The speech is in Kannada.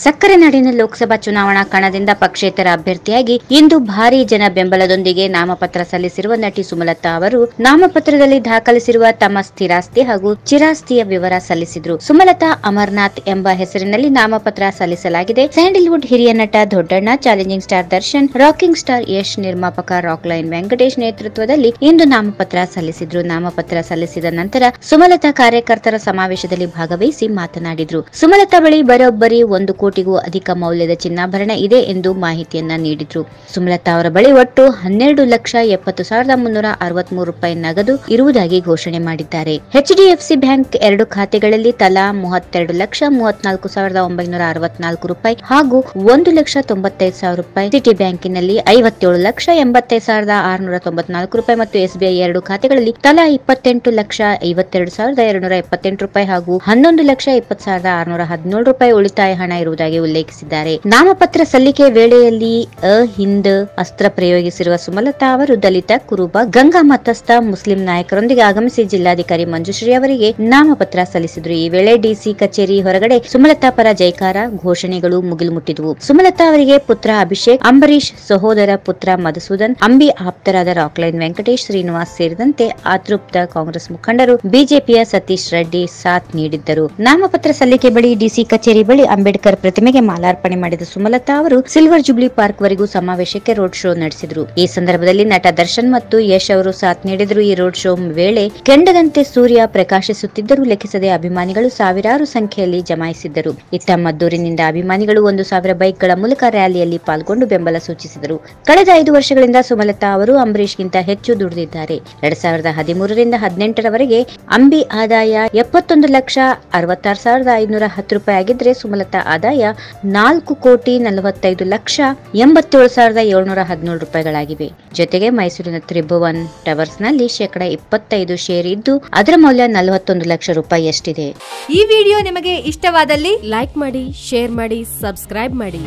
ಸಕ್ಕರೆ ನಾಡಿನ ಲೋಕಸಭಾ ಚುನಾವಣಾ ಕಣದಿಂದ ಪಕ್ಷೇತರ ಅಭ್ಯರ್ಥಿಯಾಗಿ ಇಂದು ಭಾರೀ ಜನ ಬೆಂಬಲದೊಂದಿಗೆ ನಾಮಪತ್ರ ಸಲ್ಲಿಸಿರುವ ನಟಿ ಸುಮಲತಾ ಅವರು ನಾಮಪತ್ರದಲ್ಲಿ ದಾಖಲಿಸಿರುವ ತಮ್ಮ ಸ್ಥಿರಾಸ್ತಿ ಹಾಗೂ ಚಿರಾಸ್ತಿಯ ವಿವರ ಸಲ್ಲಿಸಿದ್ರು. ಸುಮಲತಾ ಅಮರನಾಥ್ ಎಂಬ ಹೆಸರಿನಲ್ಲಿ ನಾಮಪತ್ರ ಸಲ್ಲಿಸಲಾಗಿದೆ. ಸ್ಯಾಂಡಲ್ವುಡ್ ಹಿರಿಯ ನಟ Doddanna, challenging star Darshan, rocking star Yash, ನಿರ್ಮಾಪಕ ರಾಕ್ಲೈನ್ ವೆಂಕಟೇಶ್ ನೇತೃತ್ವದಲ್ಲಿ ಇಂದು ನಾಮಪತ್ರ ಸಲ್ಲಿಸಿದ್ರು. ನಾಮಪತ್ರ ಸಲ್ಲಿಸಿದ ನಂತರ ಸುಮಲತಾ ಕಾರ್ಯಕರ್ತರ ಸಮಾವೇಶದಲ್ಲಿ ಭಾಗವಹಿಸಿ ಮಾತನಾಡಿದ್ರು. ಸುಮಲತಾ ಬಳಿ ಬರೋಬ್ಬರಿ 1 ಕೋಟಿಗೂ ಅಧಿಕ ಮೌಲ್ಯದ ಚಿನ್ನಾಭರಣ ಇದೆ ಎಂದು ಮಾಹಿತಿಯನ್ನ ನೀಡಿದ್ರು. ಸುಮಲತಾ ಅವರ ಬಳಿ ಒಟ್ಟು 12,70,363 ರೂಪಾಯಿ ನಗದು ಇರುವುದಾಗಿ ಘೋಷಣೆ ಮಾಡಿದ್ದಾರೆ. HDFC ಬ್ಯಾಂಕ್ 2 ಖಾತೆಗಳಲ್ಲಿ ತಲಾ 32,34,964 ರೂಪಾಯಿ ಹಾಗೂ 1,95,000 ರೂಪಾಯಿ, ಸಿಟಿ ಬ್ಯಾಂಕಿನಲ್ಲಿ 57,85,694 ರೂಪಾಯಿ ಮತ್ತು SBI 2 ಖಾತೆಗಳಲ್ಲಿ ತಲಾ 28,52,278 ರೂಪಾಯಿ ಹಾಗೂ 11,20,617 ರೂಪಾಯಿ ಉಳಿತಾಯ ಹಣ ಇರುವುದಾಗಿ ಉಲ್ಲೇಖಿಸಿದ್ದಾರೆ. ನಾಮಪತ್ರ ಸಲ್ಲಿಕೆ ವೇಳೆಯಲ್ಲಿ ಹಿಂದ್ ಅಸ್ತ್ರ ಪ್ರಯೋಗಿಸಿರುವ ಸುಮಲತಾ ಅವರು ದಲಿತ, ಕುರುಬ, ಗಂಗಾ ಮತಸ್ಥ ಮುಸ್ಲಿಂ ನಾಯಕರೊಂದಿಗೆ ಆಗಮಿಸಿ ಜಿಲ್ಲಾಧಿಕಾರಿ ಮಂಜುಶ್ರೀ ಅವರಿಗೆ ನಾಮಪತ್ರ ಸಲ್ಲಿಸಿದ್ರು. ಈ ವೇಳೆ ಡಿಸಿ ಕಚೇರಿ ಹೊರಗಡೆ ಸುಮಲತಾ ಪರ ಜೈಕಾರ ಘೋಷಣೆಗಳು ಮುಗಿಲು ಮುಟ್ಟಿದ್ವು. ಸುಮಲತಾ ಅವರಿಗೆ ಪುತ್ರ ಅಭಿಷೇಕ್, ಅಂಬರೀಶ್ ಸಹೋದರ ಪುತ್ರ ಮಧುಸೂದನ್, ಅಂಬಿ ಆಪ್ತರಾದ ರಾಕ್ಲೈನ್ ವೆಂಕಟೇಶ್, ಶ್ರೀನಿವಾಸ್ ಸೇರಿದಂತೆ ಅತೃಪ್ತ ಕಾಂಗ್ರೆಸ್ ಮುಖಂಡರು, ಬಿಜೆಪಿಯ ಸತೀಶ್ ರೆಡ್ಡಿ ಸಾಥ್ ನೀಡಿದ್ದರು. ನಾಮಪತ್ರ ಸಲ್ಲಿಕೆ ಬಳಿ ಡಿಸಿ ಕಚೇರಿ ಬಳಿ ಅಂಬೇಡ್ಕರ್ ಪ್ರತಿಮೆಗೆ ಮಾಲಾರ್ಪಣೆ ಮಾಡಿದ ಸುಮಲತಾ ಅವರು ಸಿಲ್ವರ್ ಜುಬ್ಲಿ ಪಾರ್ಕ್ ವರೆಗೂ ಸಮಾವೇಶಕ್ಕೆ ರೋಡ್ ಶೋ ನಡೆಸಿದ್ರು. ಈ ಸಂದರ್ಭದಲ್ಲಿ ನಟ ದರ್ಶನ್ ಮತ್ತು ಯಶ್ ಅವರು ಸಾಥ್ ನೀಡಿದ್ರು. ಈ ರೋಡ್ ಶೋ ವೇಳೆ ಕೆಂಡದಂತೆ ಸೂರ್ಯ ಪ್ರಕಾಶಿಸುತ್ತಿದ್ದರೂ ಲೆಕ್ಕಿಸದೆ ಅಭಿಮಾನಿಗಳು ಸಾವಿರಾರು ಸಂಖ್ಯೆಯಲ್ಲಿ ಜಮಾಯಿಸಿದ್ದರು. ಇತ್ತ ಮದ್ದೂರಿನಿಂದ ಅಭಿಮಾನಿಗಳು 1,000 ಬೈಕ್ಗಳ ಮೂಲಕ ರ್ಯಾಲಿಯಲ್ಲಿ ಪಾಲ್ಗೊಂಡು ಬೆಂಬಲ ಸೂಚಿಸಿದರು. ಕಳೆದ 5 ವರ್ಷಗಳಿಂದ ಸುಮಲತಾ ಅವರು ಅಂಬರೀಶ್ಗಿಂತ ಹೆಚ್ಚು ದುಡಿದಿದ್ದಾರೆ. 2013 ರಿಂದ 2018 ಅಂಬಿ ಆದಾಯ 71,66,510 ರೂಪಾಯಿ ಆಗಿದ್ರೆ ಸುಮಲತಾ ಆದಾಯ 4,45,87,717 ರೂಪಾಯಿಗಳಾಗಿವೆ. ಜೊತೆಗೆ ಮೈಸೂರಿನ ತ್ರಿಭುವನ್ ಟವರ್ಸ್ ನಲ್ಲಿ 25% ಶೇರ್ ಇದ್ದು ಅದರ ಮೌಲ್ಯ 41 ಲಕ್ಷ ರೂಪಾಯಿಯಷ್ಟಿದೆ. ಈ ವಿಡಿಯೋ ನಿಮಗೆ ಇಷ್ಟವಾದಲ್ಲಿ ಲೈಕ್ ಮಾಡಿ, ಶೇರ್ ಮಾಡಿ, ಸಬ್ಸ್ಕ್ರೈಬ್ ಮಾಡಿ.